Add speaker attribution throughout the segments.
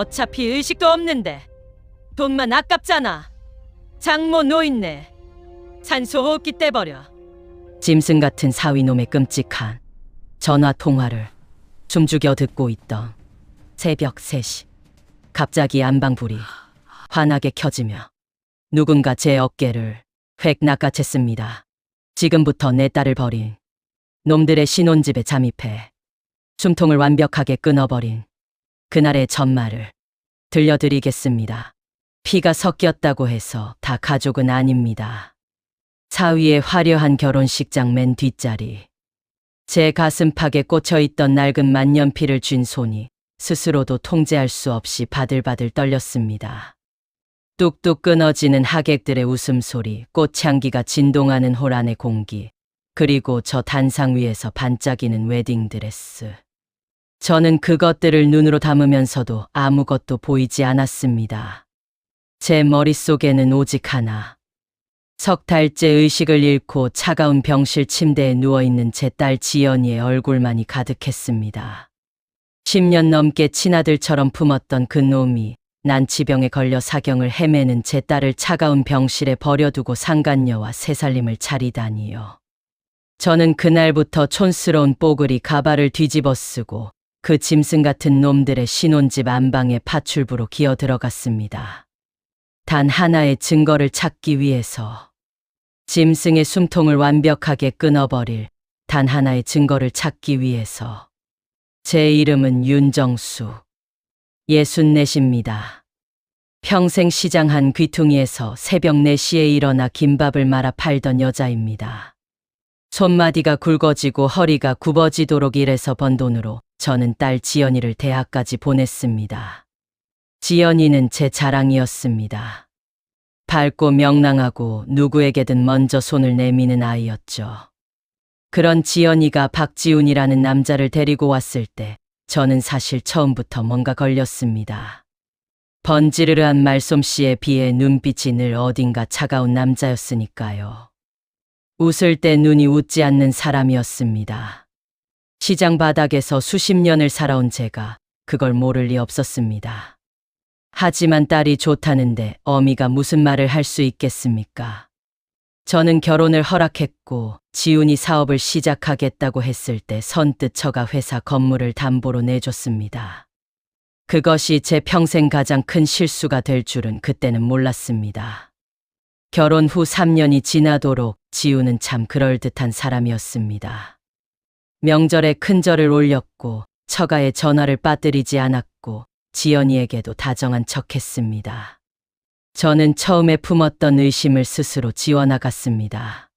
Speaker 1: 어차피 의식도 없는데 돈만 아깝잖아. 장모 노인네 산소 호흡기 떼버려. 짐승 같은 사위놈의 끔찍한 전화 통화를 숨죽여 듣고 있던 새벽 3시 갑자기 안방불이 환하게 켜지며 누군가 제 어깨를 획 낚아챘습니다. 지금부터 내 딸을 버린 놈들의 신혼집에 잠입해 숨통을 완벽하게 끊어버린 그날의 전말을 들려드리겠습니다. 피가 섞였다고 해서 다 가족은 아닙니다. 사위의 화려한 결혼식장 맨 뒷자리, 제 가슴팍에 꽂혀있던 낡은 만년필을 쥔 손이 스스로도 통제할 수 없이 바들바들 떨렸습니다. 뚝뚝 끊어지는 하객들의 웃음소리, 꽃향기가 진동하는 홀 안의 공기, 그리고 저 단상 위에서 반짝이는 웨딩드레스. 저는 그것들을 눈으로 담으면서도 아무것도 보이지 않았습니다. 제 머릿속에는 오직 하나. 석 달째 의식을 잃고 차가운 병실 침대에 누워있는 제 딸 지연이의 얼굴만이 가득했습니다. 10년 넘게 친아들처럼 품었던 그 놈이 난치병에 걸려 사경을 헤매는 제 딸을 차가운 병실에 버려두고 상간녀와 새살림을 차리다니요. 저는 그날부터 촌스러운 뽀글이 가발을 뒤집어 쓰고 그 짐승 같은 놈들의 신혼집 안방에 파출부로 기어 들어갔습니다. 단 하나의 증거를 찾기 위해서, 짐승의 숨통을 완벽하게 끊어버릴 단 하나의 증거를 찾기 위해서. 제 이름은 윤정수, 64입니다. 평생 시장 한 귀퉁이에서 새벽 4시에 일어나 김밥을 말아 팔던 여자입니다. 손마디가 굵어지고 허리가 굽어지도록 일해서 번 돈으로 저는 딸 지연이를 대학까지 보냈습니다. 지연이는 제 자랑이었습니다. 밝고 명랑하고 누구에게든 먼저 손을 내미는 아이였죠. 그런 지연이가 박지훈이라는 남자를 데리고 왔을 때 저는 사실 처음부터 뭔가 걸렸습니다. 번지르르한 말솜씨에 비해 눈빛이 늘 어딘가 차가운 남자였으니까요. 웃을 때 눈이 웃지 않는 사람이었습니다. 시장 바닥에서 수십 년을 살아온 제가 그걸 모를 리 없었습니다. 하지만 딸이 좋다는데 어미가 무슨 말을 할 수 있겠습니까? 저는 결혼을 허락했고 지훈이 사업을 시작하겠다고 했을 때 선뜻 저가 회사 건물을 담보로 내줬습니다. 그것이 제 평생 가장 큰 실수가 될 줄은 그때는 몰랐습니다. 결혼 후 3년이 지나도록 지훈은 참 그럴듯한 사람이었습니다. 명절에 큰절을 올렸고 처가에 전화를 빠뜨리지 않았고 지연이에게도 다정한 척했습니다. 저는 처음에 품었던 의심을 스스로 지워나갔습니다.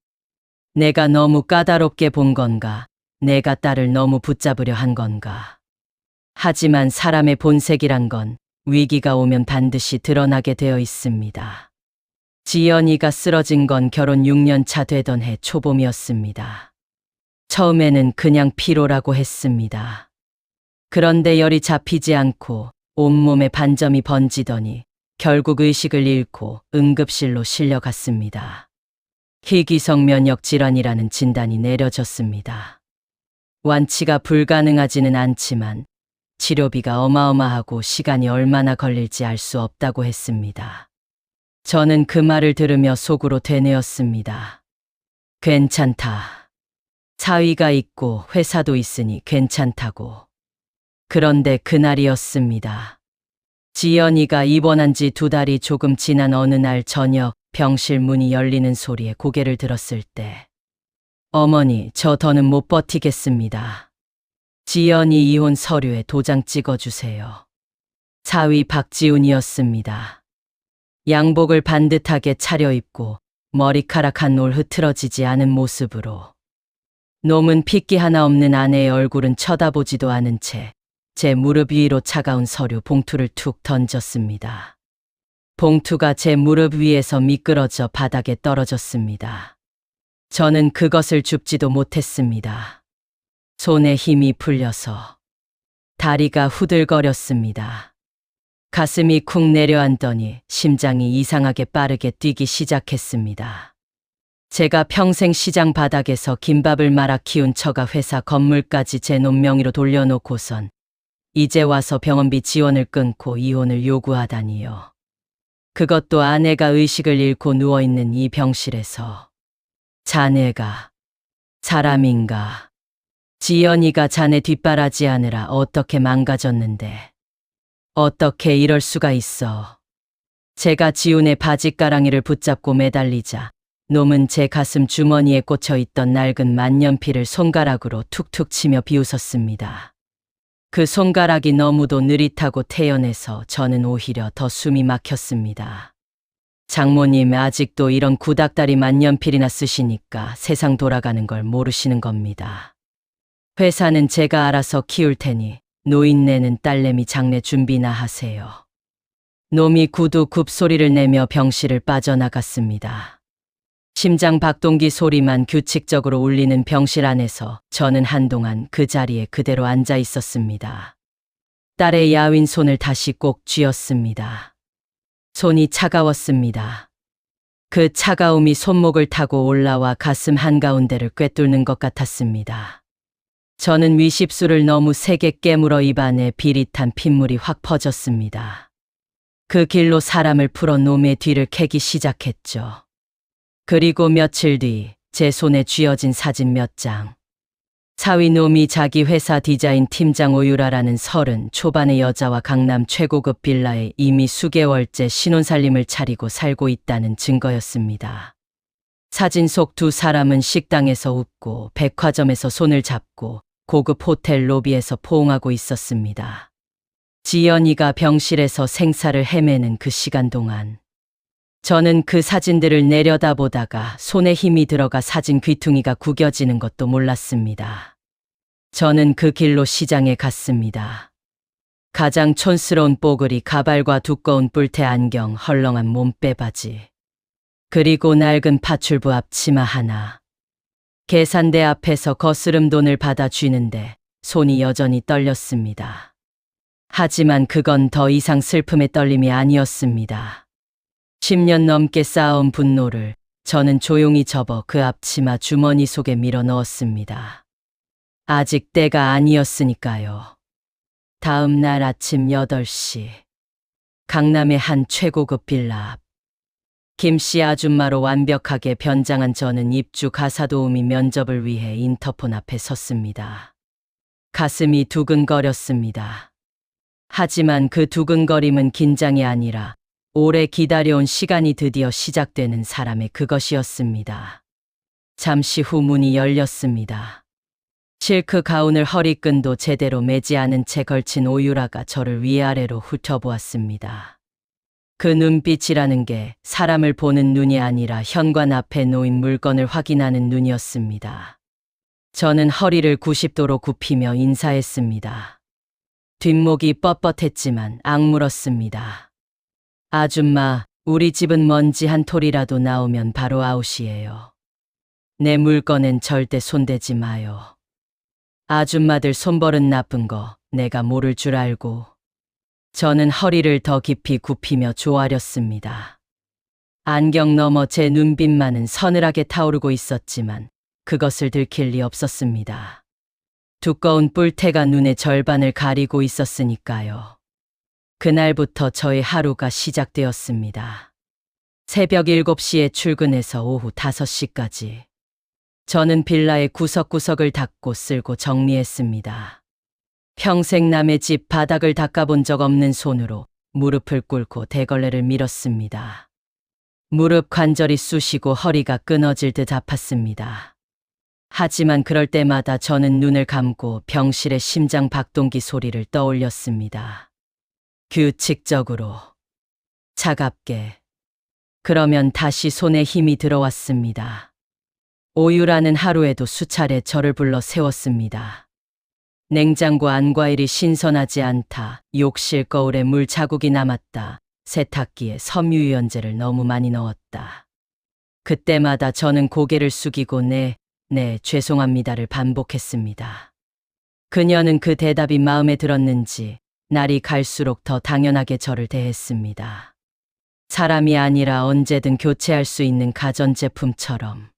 Speaker 1: 내가 너무 까다롭게 본 건가? 내가 딸을 너무 붙잡으려 한 건가? 하지만 사람의 본색이란 건 위기가 오면 반드시 드러나게 되어 있습니다. 지연이가 쓰러진 건 결혼 6년 차 되던 해 초봄이었습니다. 처음에는 그냥 피로라고 했습니다. 그런데 열이 잡히지 않고 온몸에 반점이 번지더니 결국 의식을 잃고 응급실로 실려갔습니다. 희귀성 면역 질환이라는 진단이 내려졌습니다. 완치가 불가능하지는 않지만 치료비가 어마어마하고 시간이 얼마나 걸릴지 알 수 없다고 했습니다. 저는 그 말을 들으며 속으로 되뇌었습니다. 괜찮다. 사위가 있고 회사도 있으니 괜찮다고. 그런데 그날이었습니다. 지연이가 입원한 지 2달이 조금 지난 어느 날 저녁 병실 문이 열리는 소리에 고개를 들었을 때 어머니, 저 더는 못 버티겠습니다. 지연이 이혼 서류에 도장 찍어주세요. 사위 박지훈이었습니다. 양복을 반듯하게 차려입고 머리카락 한 올 흐트러지지 않은 모습으로. 놈은 핏기 하나 없는 아내의 얼굴은 쳐다보지도 않은 채 제 무릎 위로 차가운 서류 봉투를 툭 던졌습니다. 봉투가 제 무릎 위에서 미끄러져 바닥에 떨어졌습니다. 저는 그것을 줍지도 못했습니다. 손에 힘이 풀려서 다리가 후들거렸습니다. 가슴이 쿵 내려앉더니 심장이 이상하게 빠르게 뛰기 시작했습니다. 제가 평생 시장 바닥에서 김밥을 말아 키운 처가 회사 건물까지 제 놈 명의로 돌려놓고선 이제 와서 병원비 지원을 끊고 이혼을 요구하다니요. 그것도 아내가 의식을 잃고 누워있는 이 병실에서. 자네가 사람인가? 지연이가 자네 뒷바라지하느라 어떻게 망가졌는데. 어떻게 이럴 수가 있어. 제가 지훈의 바짓가랑이를 붙잡고 매달리자 놈은 제 가슴 주머니에 꽂혀있던 낡은 만년필을 손가락으로 툭툭 치며 비웃었습니다. 그 손가락이 너무도 느릿하고 태연해서 저는 오히려 더 숨이 막혔습니다. 장모님 아직도 이런 구닥다리 만년필이나 쓰시니까 세상 돌아가는 걸 모르시는 겁니다. 회사는 제가 알아서 키울 테니 노인네는 딸내미 장례 준비나 하세요. 놈이 구두 굽소리를 내며 병실을 빠져나갔습니다. 심장 박동기 소리만 규칙적으로 울리는 병실 안에서 저는 한동안 그 자리에 그대로 앉아 있었습니다. 딸의 야윈 손을 다시 꼭 쥐었습니다. 손이 차가웠습니다. 그 차가움이 손목을 타고 올라와 가슴 한가운데를 꿰뚫는 것 같았습니다. 저는 위십술을 너무 세게 깨물어 입안에 비릿한 핏물이 확 퍼졌습니다. 그 길로 사람을 풀어 놈의 뒤를 캐기 시작했죠. 그리고 며칠 뒤 제 손에 쥐어진 사진 몇 장. 사위 놈이 자기 회사 디자인 팀장 오유라라는 30 초반의 여자와 강남 최고급 빌라에 이미 수개월째 신혼살림을 차리고 살고 있다는 증거였습니다. 사진 속 두 사람은 식당에서 웃고 백화점에서 손을 잡고 고급 호텔 로비에서 포옹하고 있었습니다. 지연이가 병실에서 생사를 헤매는 그 시간 동안 저는 그 사진들을 내려다보다가 손에 힘이 들어가 사진 귀퉁이가 구겨지는 것도 몰랐습니다. 저는 그 길로 시장에 갔습니다. 가장 촌스러운 뽀글이 가발과 두꺼운 뿔테 안경, 헐렁한 몸빼 바지. 그리고 낡은 파출부 앞치마 하나. 계산대 앞에서 거스름 돈을 받아 쥐는데 손이 여전히 떨렸습니다. 하지만 그건 더 이상 슬픔의 떨림이 아니었습니다. 10년 넘게 쌓아온 분노를 저는 조용히 접어 그 앞치마 주머니 속에 밀어 넣었습니다. 아직 때가 아니었으니까요. 다음 날 아침 8시. 강남의 한 최고급 빌라 앞. 김씨 아줌마로 완벽하게 변장한 저는 입주 가사도우미 면접을 위해 인터폰 앞에 섰습니다. 가슴이 두근거렸습니다. 하지만 그 두근거림은 긴장이 아니라 오래 기다려온 시간이 드디어 시작되는 사람의 그것이었습니다. 잠시 후 문이 열렸습니다. 실크 가운을 허리끈도 제대로 매지 않은 채 걸친 오유라가 저를 위아래로 훑어보았습니다. 그 눈빛이라는 게 사람을 보는 눈이 아니라 현관 앞에 놓인 물건을 확인하는 눈이었습니다. 저는 허리를 90도로 굽히며 인사했습니다. 뒷목이 뻣뻣했지만 악물었습니다. 아줌마, 우리 집은 먼지 한 톨이라도 나오면 바로 아웃이에요. 내 물건엔 절대 손대지 마요. 아줌마들 손버릇 나쁜 거 내가 모를 줄 알고. 저는 허리를 더 깊이 굽히며 조아렸습니다. 안경 너머 제 눈빛만은 서늘하게 타오르고 있었지만 그것을 들킬 리 없었습니다. 두꺼운 뿔테가 눈의 절반을 가리고 있었으니까요. 그날부터 저의 하루가 시작되었습니다. 새벽 7시에 출근해서 오후 5시까지. 저는 빌라의 구석구석을 닦고 쓸고 정리했습니다. 평생 남의 집 바닥을 닦아본 적 없는 손으로 무릎을 꿇고 대걸레를 밀었습니다. 무릎 관절이 쑤시고 허리가 끊어질 듯 아팠습니다. 하지만 그럴 때마다 저는 눈을 감고 병실의 심장 박동기 소리를 떠올렸습니다. 규칙적으로, 차갑게. 그러면 다시 손에 힘이 들어왔습니다. 오유라는 하루에도 수차례 저를 불러 세웠습니다. 냉장고 안 과일이 신선하지 않다. 욕실 거울에 물 자국이 남았다. 세탁기에 섬유유연제를 너무 많이 넣었다. 그때마다 저는 고개를 숙이고 네, 죄송합니다를 반복했습니다. 그녀는 그 대답이 마음에 들었는지 날이 갈수록 더 당연하게 저를 대했습니다. 사람이 아니라 언제든 교체할 수 있는 가전제품처럼.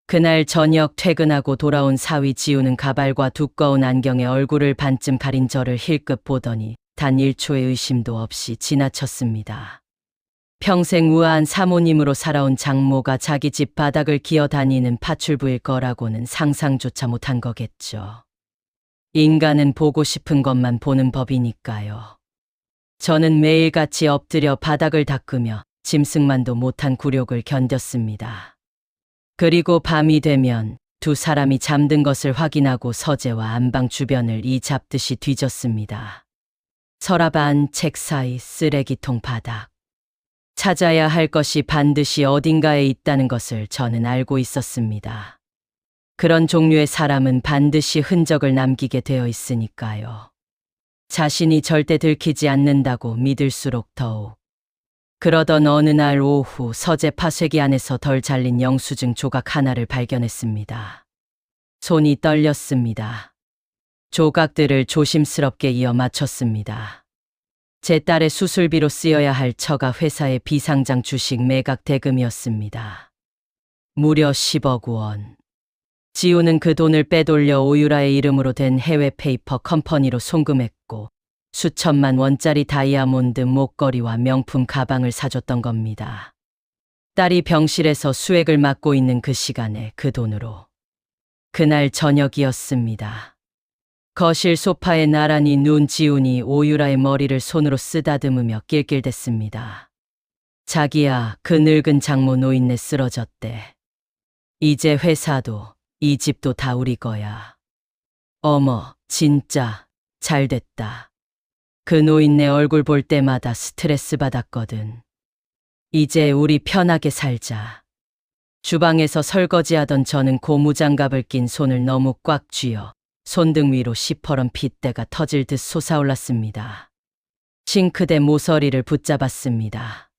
Speaker 1: 그날 저녁 퇴근하고 돌아온 사위 지우는 가발과 두꺼운 안경에 얼굴을 반쯤 가린 저를 힐끗 보더니 단 1초의 의심도 없이 지나쳤습니다. 평생 우아한 사모님으로 살아온 장모가 자기 집 바닥을 기어다니는 파출부일 거라고는 상상조차 못한 거겠죠. 인간은 보고 싶은 것만 보는 법이니까요. 저는 매일같이 엎드려 바닥을 닦으며 짐승만도 못한 굴욕을 견뎠습니다. 그리고 밤이 되면 두 사람이 잠든 것을 확인하고 서재와 안방 주변을 이 잡듯이 뒤졌습니다. 서랍 안, 책 사이, 쓰레기통 바닥. 찾아야 할 것이 반드시 어딘가에 있다는 것을 저는 알고 있었습니다. 그런 종류의 사람은 반드시 흔적을 남기게 되어 있으니까요. 자신이 절대 들키지 않는다고 믿을수록 더욱. 그러던 어느 날 오후 서재 파쇄기 안에서 덜 잘린 영수증 조각 하나를 발견했습니다. 손이 떨렸습니다. 조각들을 조심스럽게 이어 맞췄습니다. 제 딸의 수술비로 쓰여야 할 처가 회사의 비상장 주식 매각 대금이었습니다. 무려 10억 원. 지우는 그 돈을 빼돌려 오유라의 이름으로 된 해외 페이퍼 컴퍼니로 송금했고 수천만 원짜리 다이아몬드 목걸이와 명품 가방을 사줬던 겁니다. 딸이 병실에서 수액을 맞고 있는 그 시간에 그 돈으로. 그날 저녁이었습니다. 거실 소파에 나란히 누운 지훈이 오유라의 머리를 손으로 쓰다듬으며 낄낄댔습니다. 자기야, 그 늙은 장모 노인네 쓰러졌대. 이제 회사도 이 집도 다 우리 거야. 어머, 진짜 잘됐다. 그 노인네 얼굴 볼 때마다 스트레스 받았거든. 이제 우리 편하게 살자. 주방에서 설거지하던 저는 고무장갑을 낀 손을 너무 꽉 쥐어 손등 위로 시퍼런 핏대가 터질 듯 솟아올랐습니다. 싱크대 모서리를 붙잡았습니다.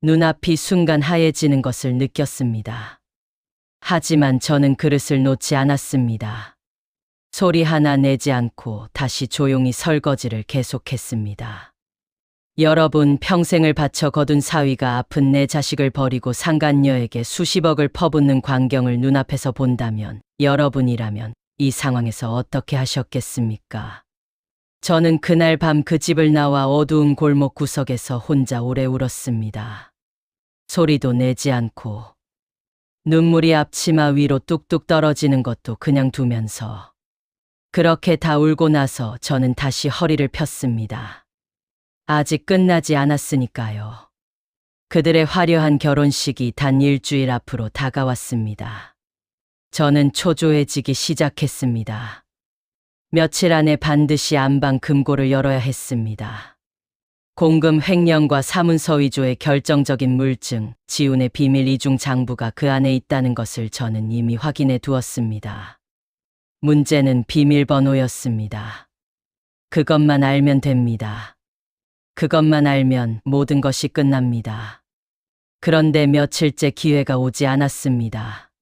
Speaker 1: 눈앞이 순간 하얘지는 것을 느꼈습니다. 하지만 저는 그릇을 놓지 않았습니다. 소리 하나 내지 않고 다시 조용히 설거지를 계속했습니다. 여러분, 평생을 바쳐 거둔 사위가 아픈 내 자식을 버리고 상간녀에게 수십억을 퍼붓는 광경을 눈앞에서 본다면 여러분이라면 이 상황에서 어떻게 하셨겠습니까? 저는 그날 밤 그 집을 나와 어두운 골목 구석에서 혼자 오래 울었습니다. 소리도 내지 않고 눈물이 앞치마 위로 뚝뚝 떨어지는 것도 그냥 두면서 그렇게 다 울고 나서 저는 다시 허리를 폈습니다. 아직 끝나지 않았으니까요. 그들의 화려한 결혼식이 단 일주일 앞으로 다가왔습니다. 저는 초조해지기 시작했습니다. 며칠 안에 반드시 안방 금고를 열어야 했습니다. 공금 횡령과 사문서 위조의 결정적인 물증, 지훈의 비밀 이중 장부가 그 안에 있다는 것을 저는 이미 확인해 두었습니다. 문제는 비밀번호였습니다. 그것만 알면 됩니다. 그것만 알면 모든 것이 끝납니다. 그런데 며칠째 기회가 오지 않았습니다.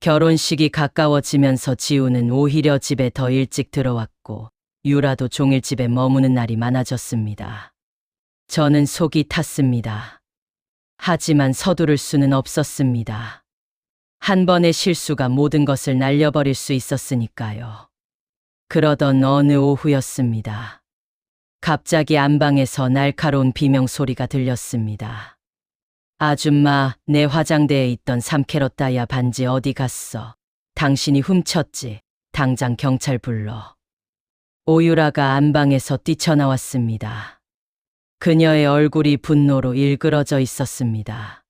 Speaker 1: 결혼식이 가까워지면서 지우는 오히려 집에 더 일찍 들어왔고 유라도 종일 집에 머무는 날이 많아졌습니다. 저는 속이 탔습니다. 하지만 서두를 수는 없었습니다. 한 번의 실수가 모든 것을 날려버릴 수 있었으니까요. 그러던 어느 오후였습니다. 갑자기 안방에서 날카로운 비명 소리가 들렸습니다. 아줌마, 내 화장대에 있던 3캐럿 다이아 반지 어디 갔어? 당신이 훔쳤지. 당장 경찰 불러. 오유라가 안방에서 뛰쳐나왔습니다. 그녀의 얼굴이 분노로 일그러져 있었습니다.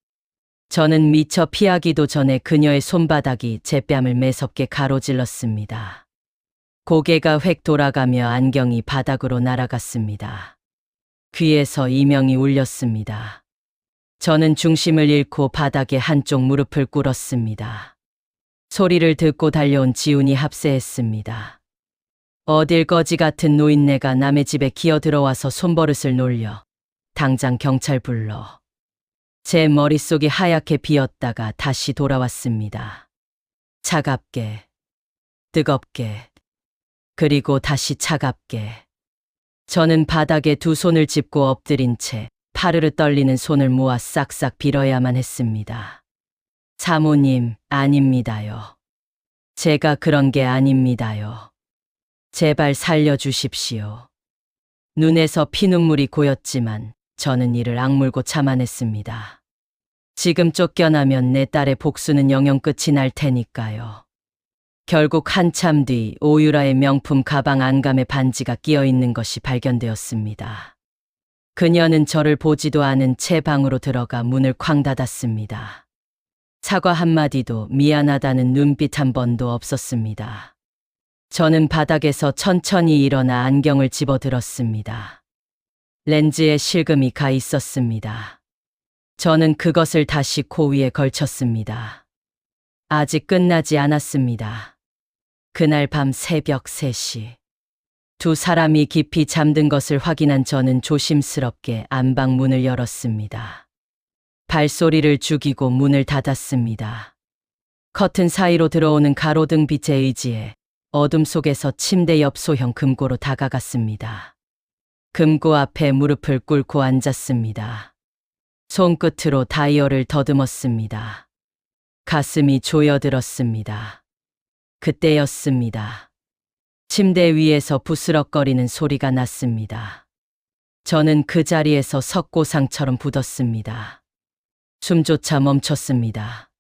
Speaker 1: 저는 미처 피하기도 전에 그녀의 손바닥이 제 뺨을 매섭게 가로질렀습니다. 고개가 획 돌아가며 안경이 바닥으로 날아갔습니다. 귀에서 이명이 울렸습니다. 저는 중심을 잃고 바닥에 한쪽 무릎을 꿇었습니다. 소리를 듣고 달려온 지훈이 합세했습니다. 어딜 거지 같은 노인네가 남의 집에 기어들어와서 손버릇을 놀려. 당장 경찰 불러. 제 머릿속이 하얗게 비었다가 다시 돌아왔습니다. 차갑게, 뜨겁게, 그리고 다시 차갑게. 저는 바닥에 두 손을 짚고 엎드린 채 파르르 떨리는 손을 모아 싹싹 빌어야만 했습니다. 사모님, 아닙니다요. 제가 그런 게 아닙니다요. 제발 살려주십시오. 눈에서 피눈물이 고였지만 저는 이를 악물고 참아냈습니다. 지금 쫓겨나면 내 딸의 복수는 영영 끝이 날 테니까요. 결국 한참 뒤 오유라의 명품 가방 안감에 반지가 끼어 있는 것이 발견되었습니다. 그녀는 저를 보지도 않은 채 방으로 들어가 문을 쾅 닫았습니다. 사과 한마디도 미안하다는 눈빛 한 번도 없었습니다. 저는 바닥에서 천천히 일어나 안경을 집어들었습니다. 렌즈에 실금이 가 있었습니다. 저는 그것을 다시 코 위에 걸쳤습니다. 아직 끝나지 않았습니다. 그날 밤 새벽 3시. 두 사람이 깊이 잠든 것을 확인한 저는 조심스럽게 안방 문을 열었습니다. 발소리를 죽이고 문을 닫았습니다. 커튼 사이로 들어오는 가로등 빛에 의지해 어둠 속에서 침대 옆 소형 금고로 다가갔습니다. 금고 앞에 무릎을 꿇고 앉았습니다. 손끝으로 다이얼을 더듬었습니다. 가슴이 조여들었습니다. 그때였습니다. 침대 위에서 부스럭거리는 소리가 났습니다. 저는 그 자리에서 석고상처럼 굳었습니다. 숨조차 멈췄습니다.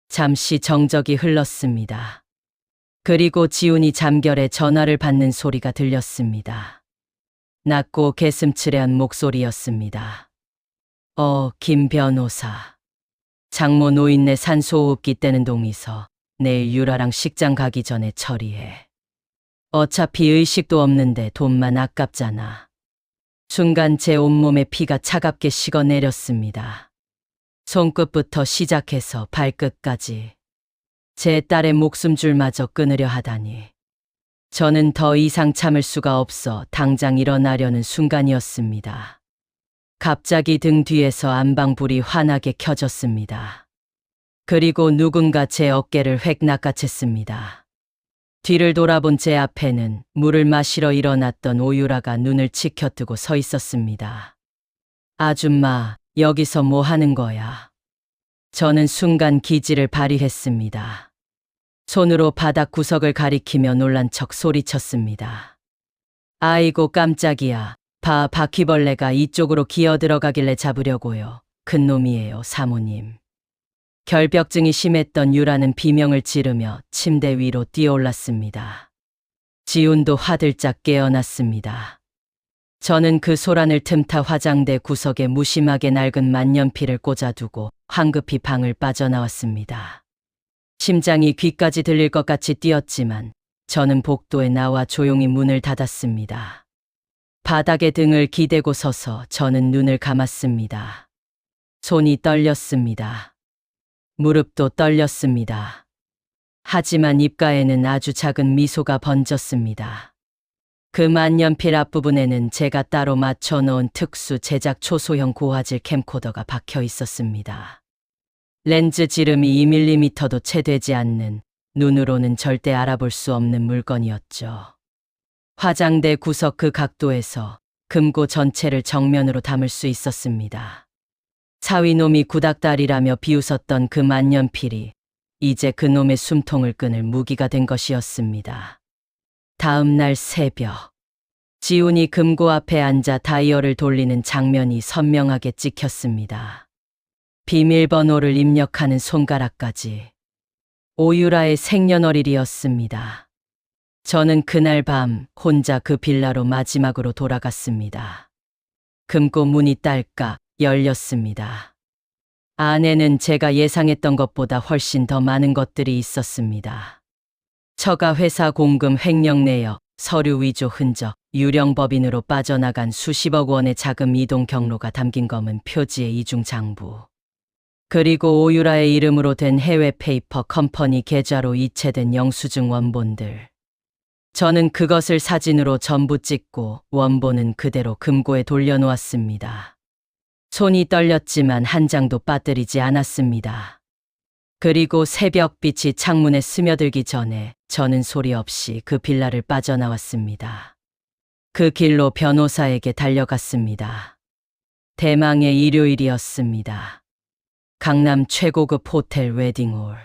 Speaker 1: 잠시 정적이 흘렀습니다. 그리고 지훈이 잠결에 전화를 받는 소리가 들렸습니다. 낮고 개슴츠레한 목소리였습니다. 김 변호사. 장모 노인네 산소호흡기 떼는 동의서 내일 유라랑 식장 가기 전에 처리해. 어차피 의식도 없는데 돈만 아깝잖아. 순간 제 온몸에 피가 차갑게 식어내렸습니다. 손끝부터 시작해서 발끝까지. 제 딸의 목숨줄마저 끊으려 하다니. 저는 더 이상 참을 수가 없어 당장 일어나려는 순간이었습니다. 갑자기 등 뒤에서 안방불이 환하게 켜졌습니다. 그리고 누군가 제 어깨를 획 낚아챘습니다. 뒤를 돌아본 제 앞에는 물을 마시러 일어났던 오유라가 눈을 치켜뜨고 서 있었습니다. 아줌마, 여기서 뭐 하는 거야? 저는 순간 기지를 발휘했습니다. 손으로 바닥 구석을 가리키며 놀란 척 소리쳤습니다. 아이고 깜짝이야. 바퀴벌레가 이쪽으로 기어 들어가길래 잡으려고요. 큰 놈이에요, 사모님. 결벽증이 심했던 유라는 비명을 지르며 침대 위로 뛰어올랐습니다. 지훈도 화들짝 깨어났습니다. 저는 그 소란을 틈타 화장대 구석에 무심하게 낡은 만년필을 꽂아두고 황급히 방을 빠져나왔습니다. 심장이 귀까지 들릴 것 같이 뛰었지만 저는 복도에 나와 조용히 문을 닫았습니다. 바닥에 등을 기대고 서서 저는 눈을 감았습니다. 손이 떨렸습니다. 무릎도 떨렸습니다. 하지만 입가에는 아주 작은 미소가 번졌습니다. 그 만년필 앞부분에는 제가 따로 맞춰놓은 특수 제작 초소형 고화질 캠코더가 박혀 있었습니다. 렌즈 지름이 2mm도 채 되지 않는, 눈으로는 절대 알아볼 수 없는 물건이었죠. 화장대 구석 그 각도에서 금고 전체를 정면으로 담을 수 있었습니다. 사위놈이 구닥다리라며 비웃었던 그 만년필이 이제 그놈의 숨통을 끊을 무기가 된 것이었습니다. 다음 날 새벽, 지훈이 금고 앞에 앉아 다이얼을 돌리는 장면이 선명하게 찍혔습니다. 비밀번호를 입력하는 손가락까지. 오유라의 생년월일이었습니다. 저는 그날 밤 혼자 그 빌라로 마지막으로 돌아갔습니다. 금고 문이 딸깍 열렸습니다. 안에는 제가 예상했던 것보다 훨씬 더 많은 것들이 있었습니다. 처가 회사 공금 횡령 내역, 서류 위조 흔적, 유령 법인으로 빠져나간 수십억 원의 자금 이동 경로가 담긴 검은 표지의 이중장부. 그리고 오유라의 이름으로 된 해외 페이퍼 컴퍼니 계좌로 이체된 영수증 원본들. 저는 그것을 사진으로 전부 찍고 원본은 그대로 금고에 돌려놓았습니다. 손이 떨렸지만 한 장도 빠뜨리지 않았습니다. 그리고 새벽빛이 창문에 스며들기 전에 저는 소리 없이 그 빌라를 빠져나왔습니다. 그 길로 변호사에게 달려갔습니다. 대망의 일요일이었습니다. 강남 최고급 호텔 웨딩홀.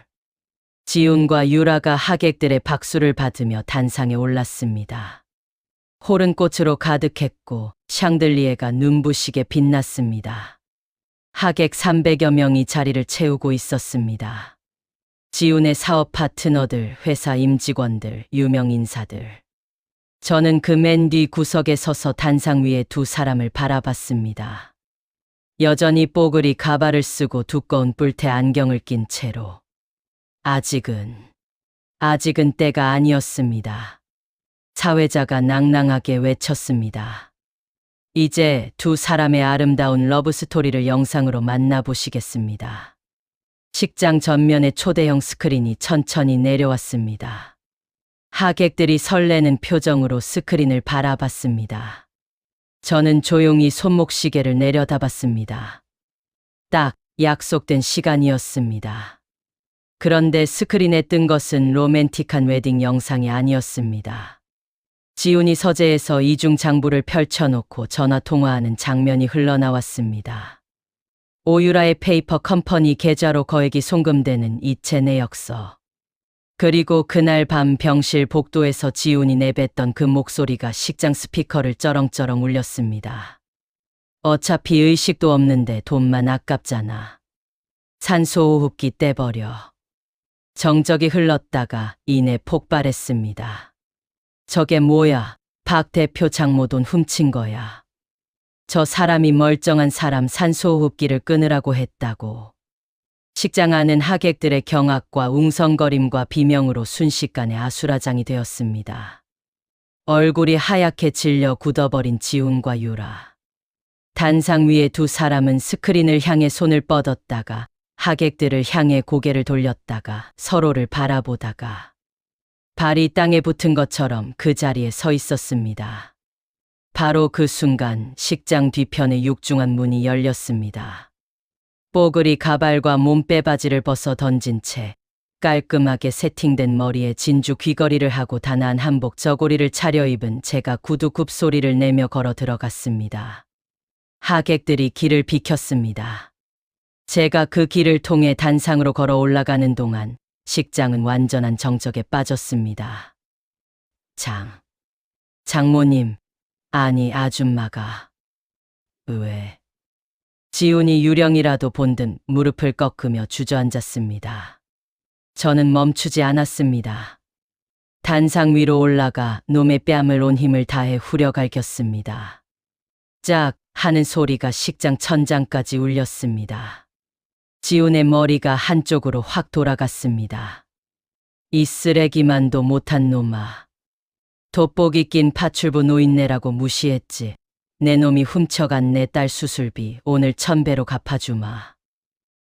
Speaker 1: 지훈과 유라가 하객들의 박수를 받으며 단상에 올랐습니다. 홀은 꽃으로 가득했고 샹들리에가 눈부시게 빛났습니다. 하객 300여 명이 자리를 채우고 있었습니다. 지훈의 사업 파트너들, 회사 임직원들, 유명 인사들. 저는 그 맨 뒤 구석에 서서 단상 위에 두 사람을 바라봤습니다. 여전히 뽀글이 가발을 쓰고 두꺼운 뿔테 안경을 낀 채로. 아직은 때가 아니었습니다. 사회자가 낭낭하게 외쳤습니다. 이제 두 사람의 아름다운 러브스토리를 영상으로 만나보시겠습니다. 식장 전면에 초대형 스크린이 천천히 내려왔습니다. 하객들이 설레는 표정으로 스크린을 바라봤습니다. 저는 조용히 손목시계를 내려다봤습니다. 딱 약속된 시간이었습니다. 그런데 스크린에 뜬 것은 로맨틱한 웨딩 영상이 아니었습니다. 지훈이 서재에서 이중 장부를 펼쳐놓고 전화통화하는 장면이 흘러나왔습니다. 오유라의 페이퍼 컴퍼니 계좌로 거액이 송금되는 이체 내역서. 그리고 그날 밤 병실 복도에서 지훈이 내뱉던 그 목소리가 식장 스피커를 쩌렁쩌렁 울렸습니다. 어차피 의식도 없는데 돈만 아깝잖아. 산소호흡기 떼버려. 정적이 흘렀다가 이내 폭발했습니다. 저게 뭐야? 박 대표 장모 돈 훔친 거야. 저 사람이 멀쩡한 사람 산소호흡기를 끊으라고 했다고. 식장 안은 하객들의 경악과 웅성거림과 비명으로 순식간에 아수라장이 되었습니다. 얼굴이 하얗게 질려 굳어버린 지훈과 유라. 단상 위에 두 사람은 스크린을 향해 손을 뻗었다가 하객들을 향해 고개를 돌렸다가 서로를 바라보다가 발이 땅에 붙은 것처럼 그 자리에 서 있었습니다. 바로 그 순간 식장 뒤편의 육중한 문이 열렸습니다. 뽀글이 가발과 몸빼바지를 벗어 던진 채 깔끔하게 세팅된 머리에 진주 귀걸이를 하고 단아한 한복 저고리를 차려입은 제가 구두 굽소리를 내며 걸어 들어갔습니다. 하객들이 길을 비켰습니다. 제가 그 길을 통해 단상으로 걸어 올라가는 동안 식장은 완전한 정적에 빠졌습니다. 장모님, 아니 아줌마가. 왜? 지훈이 유령이라도 본 듯 무릎을 꺾으며 주저앉았습니다. 저는 멈추지 않았습니다. 단상 위로 올라가 놈의 뺨을 온 힘을 다해 후려갈겼습니다. 짝 하는 소리가 식장 천장까지 울렸습니다. 지훈의 머리가 한쪽으로 확 돌아갔습니다. 이 쓰레기만도 못한 놈아. 돋보기 낀 파출부 노인네라고 무시했지. 내 놈이 훔쳐간 내 딸 수술비 오늘 1000배로 갚아주마.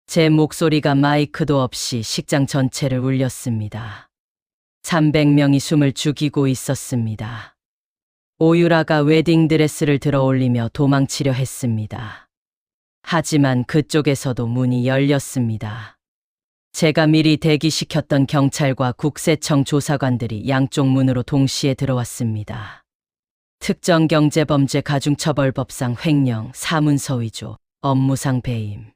Speaker 1: 제 목소리가 마이크도 없이 식장 전체를 울렸습니다. 300명이 숨을 죽이고 있었습니다. 오유라가 웨딩드레스를 들어 올리며 도망치려 했습니다. 하지만 그쪽에서도 문이 열렸습니다. 제가 미리 대기시켰던 경찰과 국세청 조사관들이 양쪽 문으로 동시에 들어왔습니다. 특정경제범죄 가중처벌법상 횡령, 사문서 위조, 업무상 배임.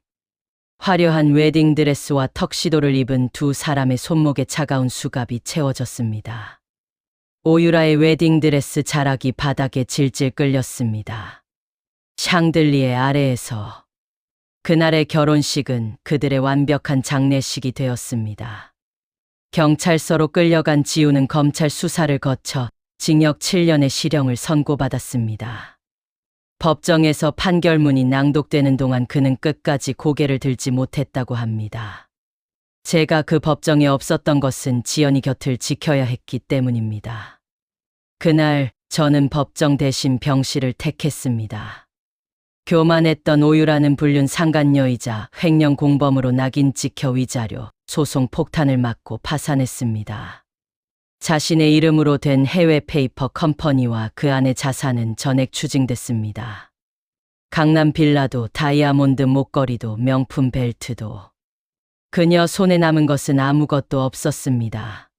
Speaker 1: 화려한 웨딩드레스와 턱시도를 입은 두 사람의 손목에 차가운 수갑이 채워졌습니다. 오유라의 웨딩드레스 자락이 바닥에 질질 끌렸습니다. 샹들리에 아래에서. 그날의 결혼식은 그들의 완벽한 장례식이 되었습니다. 경찰서로 끌려간 지훈은 검찰 수사를 거쳐 징역 7년의 실형을 선고받았습니다. 법정에서 판결문이 낭독되는 동안 그는 끝까지 고개를 들지 못했다고 합니다. 제가 그 법정에 없었던 것은 지연이 곁을 지켜야 했기 때문입니다. 그날 저는 법정 대신 병실을 택했습니다. 교만했던 오유라는 불륜 상간녀이자 횡령 공범으로 낙인 찍혀 위자료, 소송 폭탄을 맞고 파산했습니다. 자신의 이름으로 된 해외 페이퍼 컴퍼니와 그 안의 자산은 전액 추징됐습니다. 강남 빌라도 다이아몬드 목걸이도 명품 벨트도. 그녀 손에 남은 것은 아무것도 없었습니다.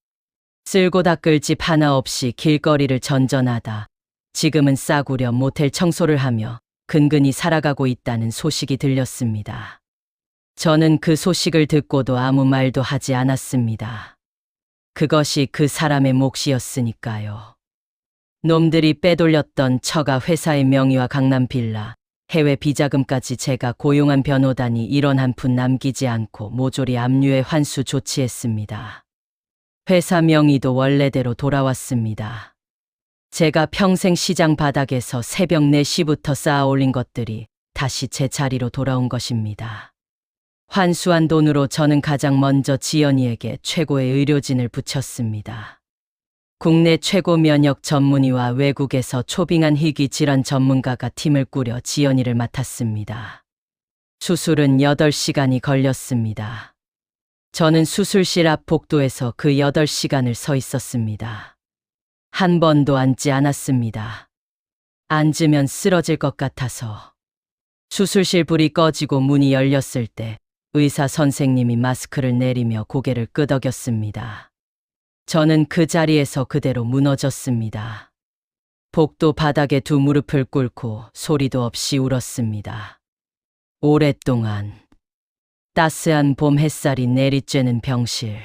Speaker 1: 쓸고 닦을 집 하나 없이 길거리를 전전하다 지금은 싸구려 모텔 청소를 하며 근근히 살아가고 있다는 소식이 들렸습니다. 저는 그 소식을 듣고도 아무 말도 하지 않았습니다. 그것이 그 사람의 몫이었으니까요. 놈들이 빼돌렸던 처가 회사의 명의와 강남 빌라, 해외 비자금까지 제가 고용한 변호단이 1원 한 푼 남기지 않고 모조리 압류해 환수 조치했습니다. 회사 명의도 원래대로 돌아왔습니다. 제가 평생 시장 바닥에서 새벽 4시부터 쌓아 올린 것들이 다시 제 자리로 돌아온 것입니다. 환수한 돈으로 저는 가장 먼저 지연이에게 최고의 의료진을 붙였습니다. 국내 최고 면역 전문의와 외국에서 초빙한 희귀 질환 전문가가 팀을 꾸려 지연이를 맡았습니다. 수술은 8시간이 걸렸습니다. 저는 수술실 앞 복도에서 그 8시간을 서 있었습니다. 한 번도 앉지 않았습니다. 앉으면 쓰러질 것 같아서. 수술실 불이 꺼지고 문이 열렸을 때 의사 선생님이 마스크를 내리며 고개를 끄덕였습니다. 저는 그 자리에서 그대로 무너졌습니다. 복도 바닥에 두 무릎을 꿇고 소리도 없이 울었습니다. 오랫동안 따스한 봄 햇살이 내리쬐는 병실.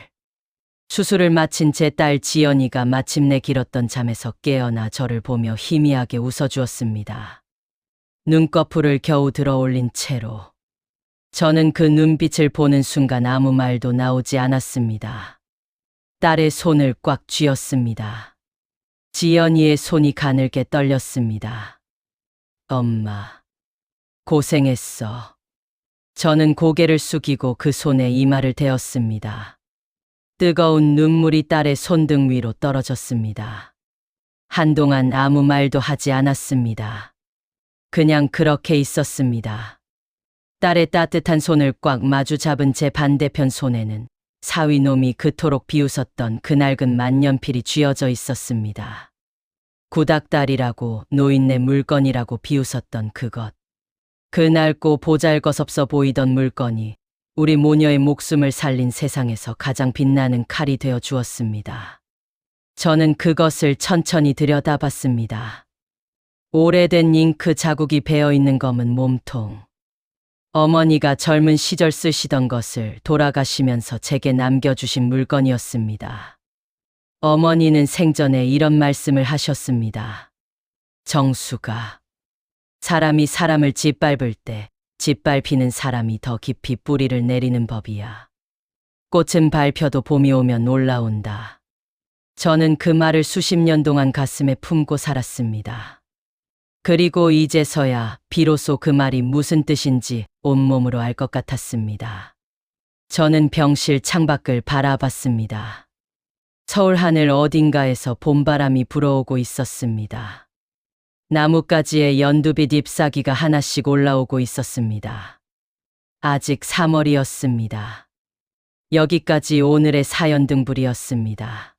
Speaker 1: 수술을 마친 제 딸 지연이가 마침내 길었던 잠에서 깨어나 저를 보며 희미하게 웃어주었습니다. 눈꺼풀을 겨우 들어 올린 채로. 저는 그 눈빛을 보는 순간 아무 말도 나오지 않았습니다. 딸의 손을 꽉 쥐었습니다. 지연이의 손이 가늘게 떨렸습니다. 엄마, 고생했어. 저는 고개를 숙이고 그 손에 이마를 대었습니다. 뜨거운 눈물이 딸의 손등 위로 떨어졌습니다. 한동안 아무 말도 하지 않았습니다. 그냥 그렇게 있었습니다. 딸의 따뜻한 손을 꽉 마주 잡은 제 반대편 손에는 사위놈이 그토록 비웃었던 그 낡은 만년필이 쥐어져 있었습니다. 구닥다리라고 노인네 물건이라고 비웃었던 그것. 그 낡고 보잘것없어 보이던 물건이 우리 모녀의 목숨을 살린 세상에서 가장 빛나는 칼이 되어 주었습니다. 저는 그것을 천천히 들여다봤습니다. 오래된 잉크 자국이 배어있는 검은 몸통. 어머니가 젊은 시절 쓰시던 것을 돌아가시면서 제게 남겨주신 물건이었습니다. 어머니는 생전에 이런 말씀을 하셨습니다. 정수가, 사람이 사람을 짓밟을 때 짓밟히는 사람이 더 깊이 뿌리를 내리는 법이야. 꽃은 밟혀도 봄이 오면 올라온다. 저는 그 말을 수십 년 동안 가슴에 품고 살았습니다. 그리고 이제서야 비로소 그 말이 무슨 뜻인지 온몸으로 알 것 같았습니다. 저는 병실 창밖을 바라봤습니다. 서울 하늘 어딘가에서 봄바람이 불어오고 있었습니다. 나뭇가지에 연두빛 잎사귀가 하나씩 올라오고 있었습니다. 아직 3월이었습니다. 여기까지 오늘의 사연 등불이었습니다.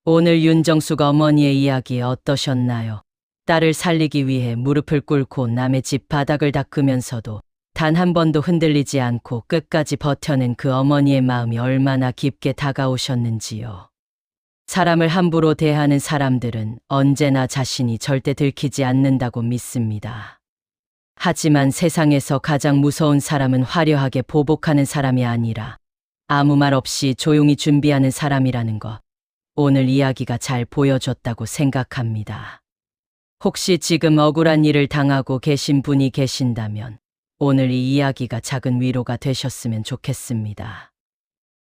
Speaker 1: 오늘 윤정숙 어머니의 이야기 어떠셨나요? 딸을 살리기 위해 무릎을 꿇고 남의 집 바닥을 닦으면서도 단 한 번도 흔들리지 않고 끝까지 버텨낸 그 어머니의 마음이 얼마나 깊게 다가오셨는지요. 사람을 함부로 대하는 사람들은 언제나 자신이 절대 들키지 않는다고 믿습니다. 하지만 세상에서 가장 무서운 사람은 화려하게 보복하는 사람이 아니라 아무 말 없이 조용히 준비하는 사람이라는 것. 오늘 이야기가 잘 보여줬다고 생각합니다. 혹시 지금 억울한 일을 당하고 계신 분이 계신다면 오늘 이 이야기가 작은 위로가 되셨으면 좋겠습니다.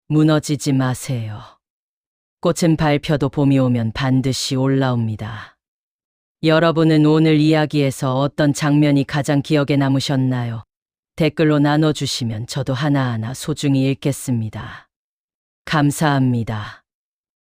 Speaker 1: 무너지지 마세요. 꽃은 밟혀도 봄이 오면 반드시 올라옵니다. 여러분은 오늘 이야기에서 어떤 장면이 가장 기억에 남으셨나요? 댓글로 나눠주시면 저도 하나하나 소중히 읽겠습니다. 감사합니다.